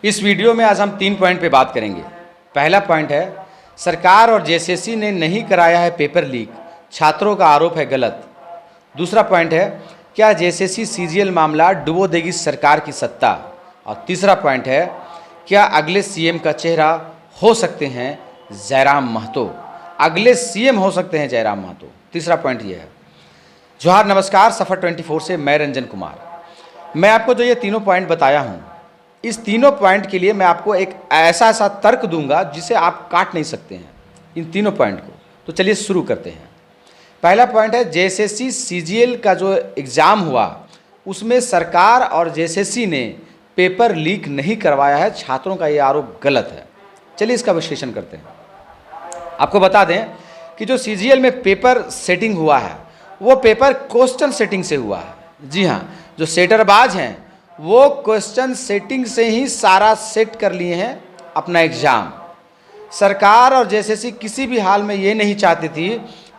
इस वीडियो में आज हम 3 पॉइंट पे बात करेंगे। पहला पॉइंट है, सरकार और जेएसएससी ने नहीं कराया है पेपर लीक, छात्रों का आरोप है गलत। दूसरा पॉइंट है, क्या जेएसएससी सीजीएल मामला डुबो देगी सरकार की सत्ता। और तीसरा पॉइंट है, क्या अगले सीएम का चेहरा हो सकते हैं जयराम महतो। अगले सीएम हो सकते हैं जयराम महतो। तीसरा पॉइंट ये है। जोहार, नमस्कार। सफर 24 से मैं रंजन कुमार। मैं आपको जो ये तीनों पॉइंट बताया हूँ, इस तीनों पॉइंट के लिए मैं आपको एक ऐसा तर्क दूंगा जिसे आप काट नहीं सकते हैं, इन तीनों पॉइंट को। तो चलिए शुरू करते हैं। पहला पॉइंट है, जेएसएससी सीजीएल का जो एग्ज़ाम हुआ उसमें सरकार और जेएसएससी ने पेपर लीक नहीं करवाया है, छात्रों का ये आरोप गलत है। चलिए इसका विश्लेषण करते हैं। आपको बता दें कि जो सीजीएल में पेपर सेटिंग हुआ है वो पेपर क्वेश्चन सेटिंग से हुआ है। जी हाँ, जो सेटरबाज हैं वो क्वेश्चन सेटिंग से ही सारा सेट कर लिए हैं अपना एग्ज़ाम। सरकार और जेएसएससी किसी भी हाल में ये नहीं चाहती थी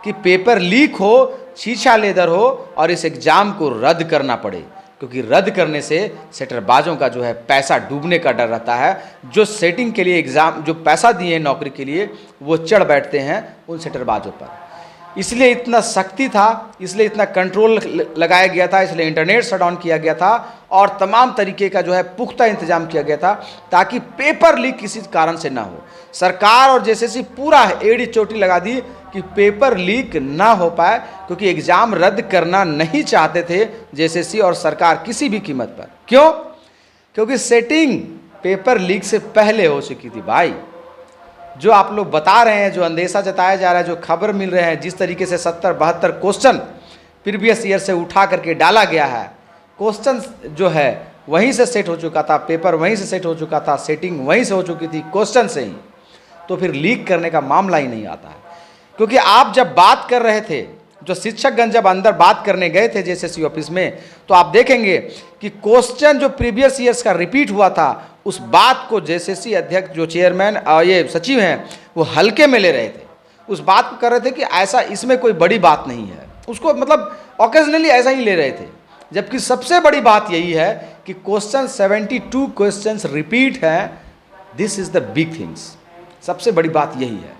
कि पेपर लीक हो, शीशा लेदर हो और इस एग्ज़ाम को रद्द करना पड़े, क्योंकि रद्द करने से सेटरबाजों का जो है पैसा डूबने का डर रहता है। जो सेटिंग के लिए एग्ज़ाम, जो पैसा दिए हैं नौकरी के लिए, वो चढ़ बैठते हैं उन सेटरबाजों पर। इसलिए इतना सख्ती था, इसलिए इतना कंट्रोल लगाया गया था, इसलिए इंटरनेट शट डाउन किया गया था और तमाम तरीके का जो है पुख्ता इंतजाम किया गया था ताकि पेपर लीक किसी कारण से ना हो। सरकार और जेएसएससी पूरा एड़ी चोटी लगा दी कि पेपर लीक ना हो पाए, क्योंकि एग्ज़ाम रद्द करना नहीं चाहते थे जेएसएससी और सरकार किसी भी कीमत पर। क्यों? क्योंकि सेटिंग पेपर लीक से पहले हो चुकी थी। भाई, जो आप लोग बता रहे हैं, जो अंदेशा जताया जा रहा है, जो खबर मिल रहे हैं, जिस तरीके से 70-72 क्वेश्चन प्रीवियस ईयर से उठा करके डाला गया है, क्वेश्चन जो है वहीं से सेट हो चुका था, पेपर वहीं से सेट हो चुका था, सेटिंग वहीं से हो चुकी थी क्वेश्चन से ही, तो फिर लीक करने का मामला ही नहीं आता है। क्योंकि आप जब बात कर रहे थे, जो शिक्षकगण जब अंदर बात करने गए थे जेएसएससी ऑफिस में, तो आप देखेंगे कि क्वेश्चन जो प्रीवियस ईयर्स का रिपीट हुआ था, उस बात को जेएसएससी अध्यक्ष, जो चेयरमैन और ये सचिव हैं, वो हल्के में ले रहे थे। उस बात को कर रहे थे कि ऐसा, इसमें कोई बड़ी बात नहीं है, उसको मतलब ऑकेजनली ऐसा ही ले रहे थे। जबकि सबसे बड़ी बात यही है कि क्वेश्चन 72 क्वेश्चंस रिपीट हैं। This is the big things. सबसे बड़ी बात यही है।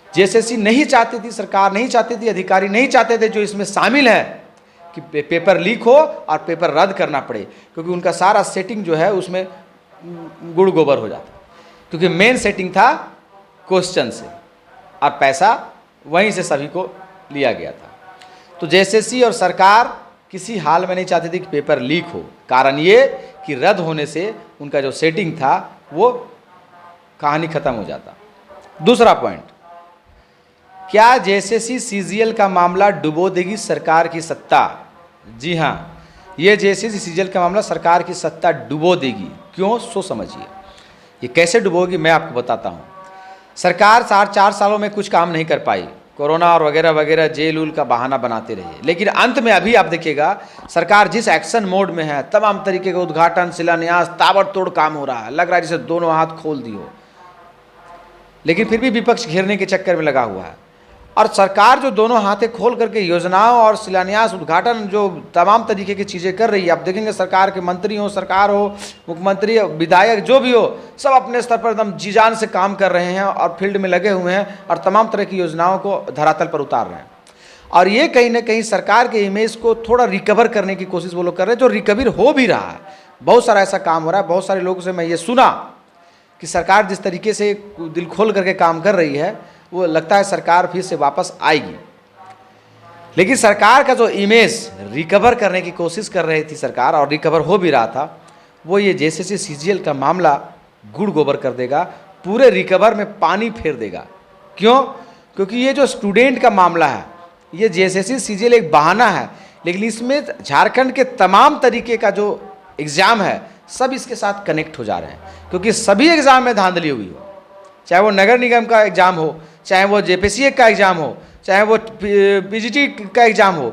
जेएसएससी नहीं चाहती थी, सरकार नहीं चाहती थी, अधिकारी नहीं चाहते थे जो इसमें शामिल है कि पेपर लीक हो और पेपर रद्द करना पड़े, क्योंकि उनका सारा सेटिंग जो है उसमें गुड़ गोबर हो जाता, क्योंकि मेन सेटिंग था क्वेश्चन से और पैसा वहीं से सभी को लिया गया था। तो जेएसएससी और सरकार किसी हाल में नहीं चाहती थी कि पेपर लीक हो। कारण ये कि रद्द होने से उनका जो सेटिंग था वो कहानी खत्म हो जाता। दूसरा पॉइंट, क्या जेएसएससी सीजीएल का मामला डुबो देगी सरकार की सत्ता। जी हाँ, ये जेएसएससी सीजीएल का मामला सरकार की सत्ता डुबो देगी। क्यों? सो समझिए। ये कैसे डुबोगी मैं आपको बताता हूँ। सरकार 4 सालों में कुछ काम नहीं कर पाई, कोरोना और वगैरह वगैरह जेल उल का बहाना बनाते रहे, लेकिन अंत में अभी आप देखिएगा सरकार जिस एक्शन मोड में है, तमाम तरीके का उद्घाटन, शिलान्यास, ताबड़तोड़ काम हो रहा है, लग रहा है जैसे दोनों हाथ खोल दिए हो। लेकिन फिर भी विपक्ष घेरने के चक्कर में लगा हुआ है। और सरकार जो दोनों हाथे खोल करके योजनाओं और शिलान्यास, उद्घाटन, जो तमाम तरीके की चीज़ें कर रही है, आप देखेंगे सरकार के मंत्री हो, सरकार हो, मुख्यमंत्री, विधायक, जो भी हो, सब अपने स्तर पर एकदम जी जान से काम कर रहे हैं और फील्ड में लगे हुए हैं और तमाम तरह की योजनाओं को धरातल पर उतार रहे हैं। और ये कहीं ना कहीं सरकार के इमेज को थोड़ा रिकवर करने की कोशिश वो लोग कर रहे हैं, जो रिकवर हो भी रहा है। बहुत सारा ऐसा काम हो रहा है। बहुत सारे लोगों से मैं ये सुना कि सरकार जिस तरीके से दिल खोल करके काम कर रही है, वो लगता है सरकार फिर से वापस आएगी। लेकिन सरकार का जो इमेज रिकवर करने की कोशिश कर रही थी सरकार, और रिकवर हो भी रहा था, वो ये जेएसएससी सीजीएल का मामला गुड़ गोबर कर देगा, पूरे रिकवर में पानी फेर देगा। क्यों? क्योंकि ये जो स्टूडेंट का मामला है, ये जेएसएससी सीजीएल एक बहाना है, लेकिन इसमें झारखंड के तमाम तरीके का जो एग्ज़ाम है सब इसके साथ कनेक्ट हो जा रहे हैं, क्योंकि सभी एग्ज़ाम में धांधली हुई हो, चाहे वो नगर निगम का एग्ज़ाम हो, चाहे वो जेपीसीए का एग्ज़ाम हो, चाहे वो पीजीटी का एग्ज़ाम हो।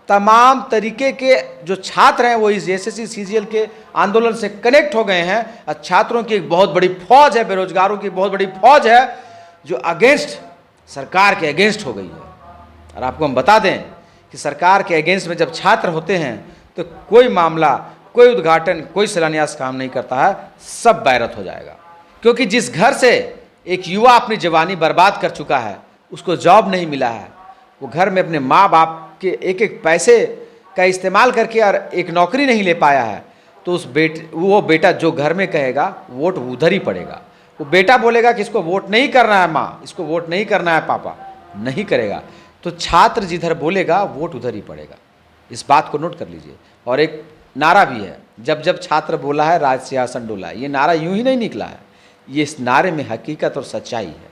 तमाम तरीके के जो छात्र हैं वो इस जेएसएससी सीजीएल के आंदोलन से कनेक्ट हो गए हैं और छात्रों की एक बहुत बड़ी फौज है, बेरोजगारों की बहुत बड़ी फौज है जो अगेंस्ट, सरकार के अगेंस्ट हो गई है। और आपको हम बता दें कि सरकार के अगेंस्ट में जब छात्र होते हैं तो कोई मामला, कोई उद्घाटन, कोई शिलान्यास काम नहीं करता है, सब बैरत हो जाएगा। क्योंकि जिस घर से एक युवा अपनी जवानी बर्बाद कर चुका है, उसको जॉब नहीं मिला है, वो घर में अपने माँ बाप के एक एक पैसे का इस्तेमाल करके और एक नौकरी नहीं ले पाया है, तो वो बेटा जो घर में कहेगा वोट उधर ही पड़ेगा। वो बेटा बोलेगा कि इसको वोट नहीं करना है माँ, इसको वोट नहीं करना है पापा, नहीं करेगा, तो छात्र जिधर बोलेगा वोट उधर ही पड़ेगा। इस बात को नोट कर लीजिए। और एक नारा भी है, जब जब छात्र बोला है राज सिंहासन डोला है। ये नारा यूं ही नहीं निकला है, ये इस नारे में हकीकत और सच्चाई है।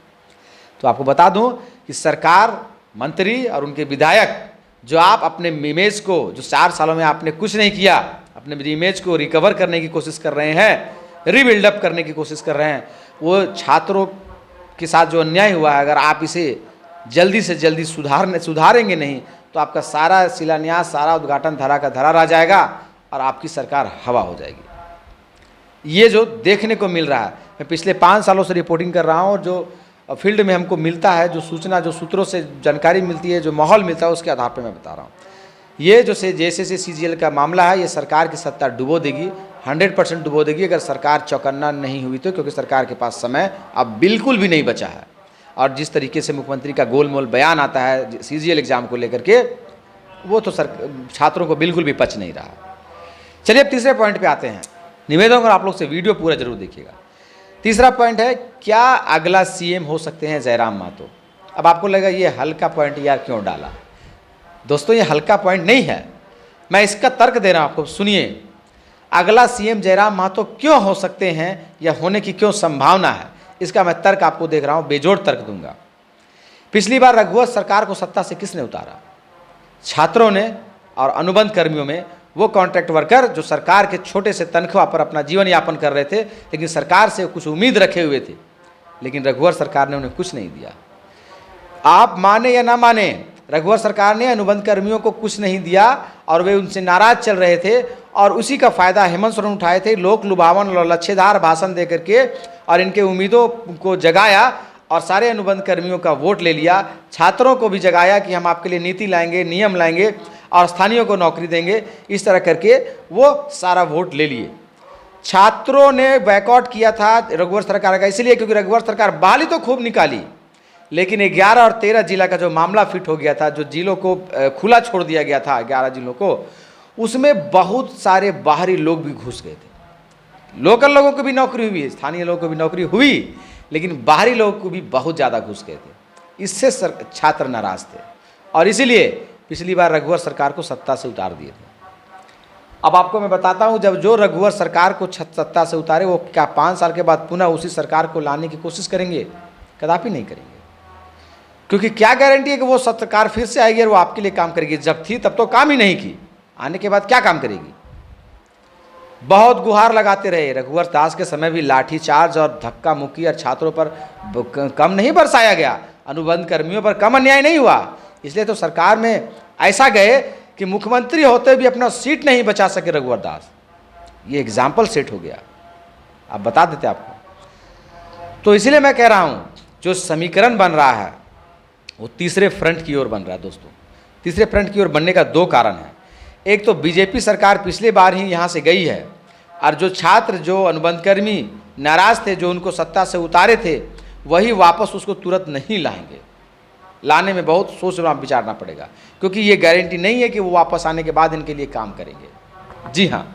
तो आपको बता दूं कि सरकार, मंत्री और उनके विधायक जो आप अपने इमेज को, जो 4 सालों में आपने कुछ नहीं किया, अपने इमेज को रिकवर करने की कोशिश कर रहे हैं, रीबिल्डअप करने की कोशिश कर रहे हैं, वो छात्रों के साथ जो अन्याय हुआ है, अगर आप इसे जल्दी से जल्दी सुधारेंगे नहीं तो आपका सारा शिलान्यास, सारा उद्घाटन धरा का धरा रह जाएगा और आपकी सरकार हवा हो जाएगी। ये जो देखने को मिल रहा है, मैं पिछले 5 सालों से रिपोर्टिंग कर रहा हूँ, और जो फील्ड में हमको मिलता है, जो सूचना, जो सूत्रों से जानकारी मिलती है, जो माहौल मिलता है, उसके आधार पर मैं बता रहा हूँ। ये जो JSSC CGL का मामला है, ये सरकार की सत्ता डुबो देगी, 100% डुबो देगी, अगर सरकार चौकन्ना नहीं हुई तो। क्योंकि सरकार के पास समय अब बिल्कुल भी नहीं बचा है, और जिस तरीके से मुख्यमंत्री का गोलमोल बयान आता है CGL एग्जाम को लेकर के, वो तो छात्रों को बिल्कुल भी पच नहीं रहा। चलिए अब तीसरे पॉइंट पे आते हैं। निवेदन कर आप लोग से वीडियो पूरा जरूर देखिएगा। तीसरा पॉइंट है, क्या अगला CM हो सकते हैं जयराम महतो। अब आपको लगा ये हल्का पॉइंट यार क्यों डाला। दोस्तों ये हल्का पॉइंट नहीं है, मैं इसका तर्क दे रहा हूं आपको, सुनिए। अगला CM जयराम महतो क्यों हो सकते हैं या होने की क्यों संभावना है, इसका मैं तर्क आपको देख रहा हूं, बेजोड़ तर्क दूंगा। पिछली बार रघुवंश सरकार को सत्ता से किसने उतारा? छात्रों ने और अनुबंध कर्मियों में वो कॉन्ट्रैक्ट वर्कर जो सरकार के छोटे से तनख्वाह पर अपना जीवन यापन कर रहे थे, लेकिन सरकार से कुछ उम्मीद रखे हुए थे, लेकिन रघुवंश सरकार ने उन्हें कुछ नहीं दिया। आप माने या ना माने, रघुवंश सरकार ने अनुबंध कर्मियों को कुछ नहीं दिया और वे उनसे नाराज चल रहे थे, और उसी का फायदा हेमंत सोरेन उठाए थे, लोक लुभावन और लच्छेदार भाषण दे करके, और इनके उम्मीदों को जगाया और सारे अनुबंध कर्मियों का वोट ले लिया। छात्रों को भी जगाया कि हम आपके लिए नीति लाएंगे, नियम लाएंगे और स्थानीयों को नौकरी देंगे, इस तरह करके वो सारा वोट ले लिए। छात्रों ने बैकआउट किया था रघुवंश सरकार का, इसलिए क्योंकि रघुवंश सरकार बहाली तो खूब निकाली, लेकिन 11 और 13 जिला का जो मामला फिट हो गया था, जो जिलों को खुला छोड़ दिया गया था 11 जिलों को, उसमें बहुत सारे बाहरी लोग भी घुस गए थे। लोकल लोगों को भी नौकरी हुई, स्थानीय लोगों को भी नौकरी हुई, लेकिन बाहरी लोगों को भी बहुत ज़्यादा घुस गए थे। इससे छात्र नाराज थे और इसीलिए पिछली बार रघुवंश सरकार को सत्ता से उतार दिए थे। अब आपको मैं बताता हूं, जब जो रघुवंश सरकार को सत्ता से उतारे, वो क्या 5 साल के बाद पुनः उसी सरकार को लाने की कोशिश करेंगे? कदापि नहीं करेंगे, क्योंकि क्या गारंटी है कि वो सरकार फिर से आएगी और वो आपके लिए काम करेगी? जब थी तब तो काम ही नहीं की, आने के बाद क्या काम करेगी? बहुत गुहार लगाते रहे। रघुवंश दास के समय भी लाठीचार्ज और धक्का मुक्की और छात्रों पर कम नहीं बरसाया गया, अनुबंध कर्मियों पर कम अन्याय नहीं हुआ। इसलिए तो सरकार में ऐसा गए कि मुख्यमंत्री होते भी अपना सीट नहीं बचा सके रघुवंश दास। ये एग्जाम्पल सेट हो गया, आप बता देते आपको। तो इसीलिए मैं कह रहा हूं, जो समीकरण बन रहा है वो तीसरे फ्रंट की ओर बन रहा है। दोस्तों, तीसरे फ्रंट की ओर बनने का 2 कारण है। एक तो बीजेपी सरकार पिछले बार ही यहाँ से गई है, और जो छात्र, जो अनुबंध कर्मी नाराज थे, जो उनको सत्ता से उतारे थे, वही वापस उसको तुरंत नहीं लाएंगे। लाने में बहुत सोचना विचारना पड़ेगा, क्योंकि ये गारंटी नहीं है कि वो वापस आने के बाद इनके लिए काम करेंगे। जी हाँ,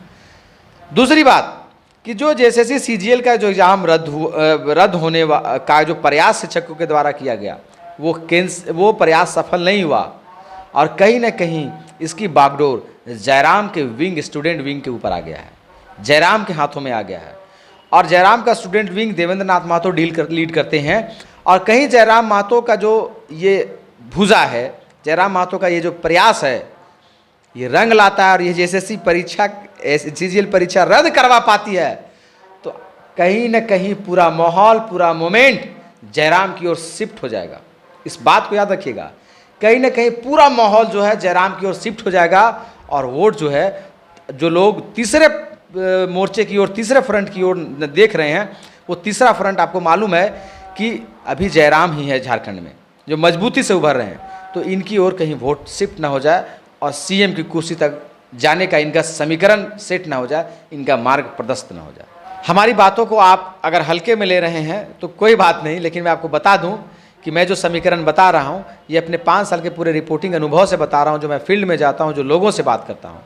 दूसरी बात कि जो JSSC CGL का जो एग्ज़ाम रद्द होने का जो प्रयास शिक्षकों के द्वारा किया गया, वो प्रयास सफल नहीं हुआ, और कहीं ना कहीं इसकी बागडोर जयराम के विंग, स्टूडेंट विंग के ऊपर आ गया है, जयराम के हाथों में आ गया है। और जयराम का स्टूडेंट विंग देवेंद्र नाथ महतो लीड करते हैं, और कहीं जयराम महतो का जो ये भुजा है, जयराम महतो का ये जो प्रयास है, ये रंग लाता है, और ये JSSC परीक्षा, CGL परीक्षा रद्द करवा पाती है, तो कहीं ना कहीं पूरा माहौल, पूरा मोमेंट जयराम की ओर शिफ्ट हो जाएगा। इस बात को याद रखिएगा, कहीं ना कहीं पूरा माहौल जो है जयराम की ओर शिफ्ट हो जाएगा, और वोट जो है, जो लोग तीसरे मोर्चे की ओर, तीसरे फ्रंट की ओर देख रहे हैं, वो तीसरा फ्रंट आपको मालूम है कि अभी जयराम ही है झारखंड में, जो मजबूती से उभर रहे हैं। तो इनकी ओर कहीं वोट शिफ्ट ना हो जाए और CM की कुर्सी तक जाने का इनका समीकरण सेट ना हो जाए, इनका मार्ग प्रशस्त ना हो जाए। हमारी बातों को आप अगर हल्के में ले रहे हैं तो कोई बात नहीं, लेकिन मैं आपको बता दूं कि मैं जो समीकरण बता रहा हूं ये अपने 5 साल के पूरे रिपोर्टिंग अनुभव से बता रहा हूं, जो मैं फील्ड में जाता हूं, जो लोगों से बात करता हूं।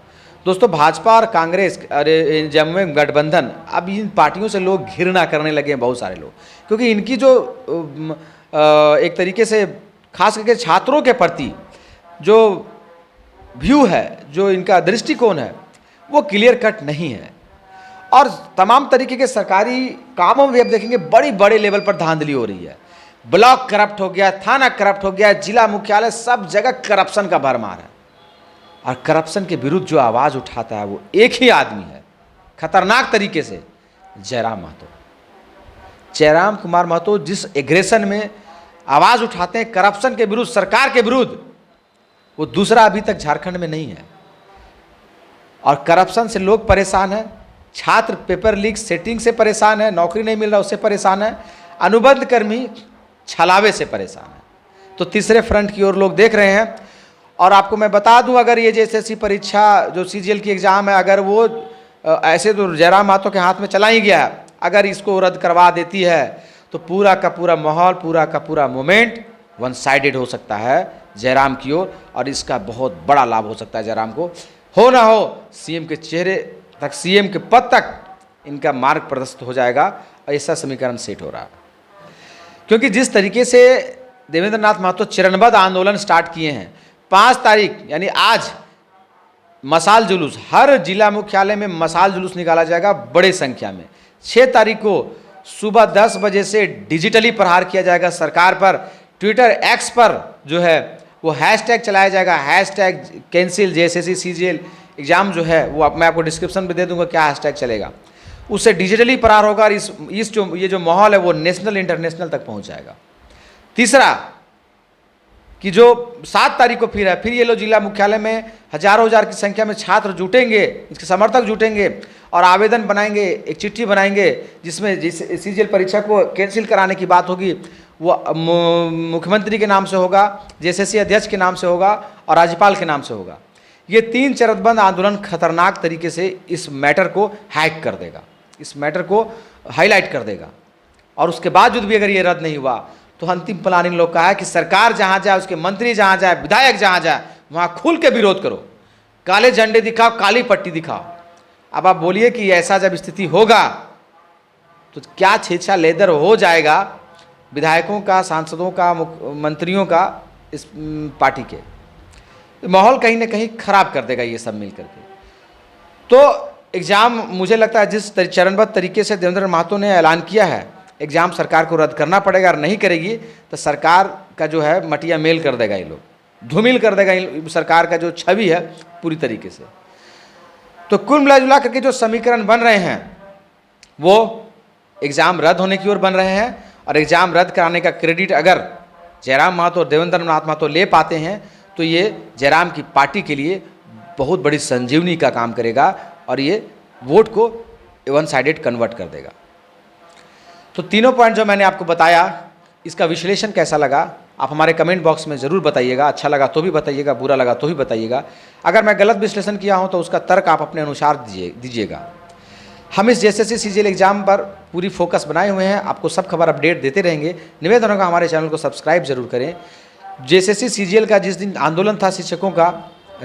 दोस्तों, भाजपा और कांग्रेस, अरे जम्मू में गठबंधन, अब इन पार्टियों से लोग घृणा करने लगे हैं, बहुत सारे लोग, क्योंकि इनकी जो एक तरीके से खास करके छात्रों के प्रति जो व्यू है, जो इनका दृष्टिकोण है, वो क्लियर कट नहीं है। और तमाम तरीके के सरकारी कामों में भी अब देखेंगे बड़ी बड़े लेवल पर धांधली हो रही है। ब्लॉक करप्ट हो गया, थाना करप्ट हो गया, जिला मुख्यालय, सब जगह करप्शन का भरमार है। और करप्शन के विरुद्ध जो आवाज़ उठाता है वो एक ही आदमी है, खतरनाक तरीके से, जयराम महतो। जयराम कुमार महतो जिस एग्रेशन में आवाज़ उठाते हैं करप्शन के विरुद्ध, सरकार के विरुद्ध, वो दूसरा अभी तक झारखंड में नहीं है। और करप्शन से लोग परेशान हैं, छात्र पेपर लीक सेटिंग से परेशान है, नौकरी नहीं मिल रहा उससे परेशान है, अनुबंध कर्मी छलावे से परेशान है। तो तीसरे फ्रंट की ओर लोग देख रहे हैं। और आपको मैं बता दूं, अगर ये एसएससी परीक्षा जो सीजीएल की एग्ज़ाम है, अगर वो ऐसे तो जयराम महतो के हाथ में चला ही गया, अगर इसको रद्द करवा देती है तो पूरा का पूरा माहौल, पूरा का पूरा मोमेंट वन साइडेड हो सकता है जयराम की ओर, और इसका बहुत बड़ा लाभ हो सकता है जयराम को। हो ना हो, सीएम के चेहरे तक, सीएम के पद तक इनका मार्ग प्रशस्त हो जाएगा। ऐसा समीकरण सेट हो रहा है, क्योंकि जिस तरीके से देवेंद्र नाथ महतो चरणबद्ध आंदोलन स्टार्ट किए हैं, 5 तारीख यानी आज मसाल जुलूस, हर जिला मुख्यालय में मसाल जुलूस निकाला जाएगा बड़े संख्या में। 6 तारीख को सुबह 10 बजे से डिजिटली प्रहार किया जाएगा सरकार पर। ट्विटर एक्स पर जो है वो हैशटैग चलाया जाएगा, hashtag cancel JSSC CGL exam जो है वो मैं आपको डिस्क्रिप्शन में दे दूंगा क्या हैशटैग चलेगा। उससे डिजिटली प्रहार होगा और इस जो ये जो माहौल है वो नेशनल इंटरनेशनल तक पहुंच जाएगा। तीसरा कि जो 7 तारीख को फिर ये लोग जिला मुख्यालय में हजारों हजार की संख्या में छात्र जुटेंगे, इसके समर्थक जुटेंगे और आवेदन बनाएंगे, एक चिट्ठी बनाएंगे जिसमें जिस सीजीएल परीक्षा को कैंसिल कराने की बात होगी वो मुख्यमंत्री के नाम से होगा, जेएसएससी अध्यक्ष के नाम से होगा और राज्यपाल के नाम से होगा। ये 3 चरणबद्ध आंदोलन खतरनाक तरीके से इस मैटर को हैक कर देगा, इस मैटर को हाईलाइट कर देगा। और उसके बावजूद भी अगर ये रद्द नहीं हुआ तो अंतिम प्लान इन लोग का है कि सरकार जहाँ जाए, उसके मंत्री जहाँ जाए, विधायक जहाँ जाए, वहाँ खुल के विरोध करो, काले झंडे दिखाओ, काली पट्टी दिखाओ। अब आप बोलिए कि ऐसा जब स्थिति होगा तो क्या छेछा लेदर हो जाएगा विधायकों का, सांसदों का, मंत्रियों का, इस पार्टी के। माहौल कहीं ना कहीं खराब कर देगा ये सब मिल करके। तो एग्ज़ाम मुझे लगता है जिस चरणबद्ध तरीके से देवेंद्र महतो ने ऐलान किया है, एग्ज़ाम सरकार को रद्द करना पड़ेगा, और नहीं करेगी तो सरकार का जो है मटिया मेल कर देगा, ये लोग धूमिल कर देगा सरकार का जो छवि है पूरी तरीके से। तो कुल मिला जुला करके जो समीकरण बन रहे हैं वो एग्ज़ाम रद्द होने की ओर बन रहे हैं। और एग्ज़ाम रद्द कराने का क्रेडिट अगर जयराम महतो और देवेंद्र नाथ महतो ले पाते हैं तो ये जयराम की पार्टी के लिए बहुत बड़ी संजीवनी का काम करेगा और ये वोट को वन साइडेड कन्वर्ट कर देगा। तो तीनों पॉइंट जो मैंने आपको बताया, इसका विश्लेषण कैसा लगा आप हमारे कमेंट बॉक्स में ज़रूर बताइएगा। अच्छा लगा तो भी बताइएगा, बुरा लगा तो भी बताइएगा। अगर मैं गलत विश्लेषण किया हूं तो उसका तर्क आप अपने अनुसार दीजिएगा। हम इस जेएसएससी सीजीएल एग्जाम पर पूरी फोकस बनाए हुए हैं, आपको सब खबर अपडेट देते रहेंगे। निवेदन होगा हमारे चैनल को सब्सक्राइब जरूर करें। जेएसएससी सीजीएल का जिस दिन आंदोलन था शिक्षकों का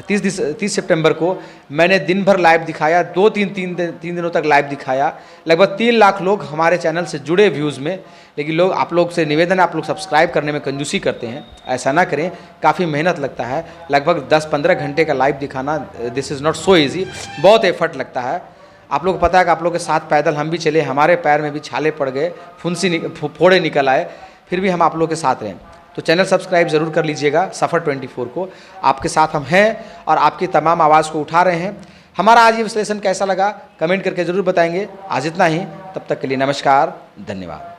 30 सितंबर को, मैंने दिन भर लाइव दिखाया, 3 दिनों तक लाइव दिखाया। लगभग 3 लाख लोग हमारे चैनल से जुड़े व्यूज़ में। लेकिन लोग, आप लोग से निवेदन है, आप लोग सब्सक्राइब करने में कंजूसी करते हैं, ऐसा ना करें, काफ़ी मेहनत लगता है। लगभग 10-15 घंटे का लाइव दिखाना, this is not so easy, बहुत एफर्ट लगता है। आप लोग को पता है कि आप लोग के साथ पैदल हम भी चले, हमारे पैर में भी छाले पड़ गए, फोड़े निकल आए, फिर भी हम आप लोग के साथ रहें। तो चैनल सब्सक्राइब ज़रूर कर लीजिएगा सफ़र 24 को। आपके साथ हम हैं और आपकी तमाम आवाज़ को उठा रहे हैं। हमारा आज ये विश्लेषण कैसा लगा कमेंट करके ज़रूर बताएंगे। आज इतना ही, तब तक के लिए नमस्कार, धन्यवाद।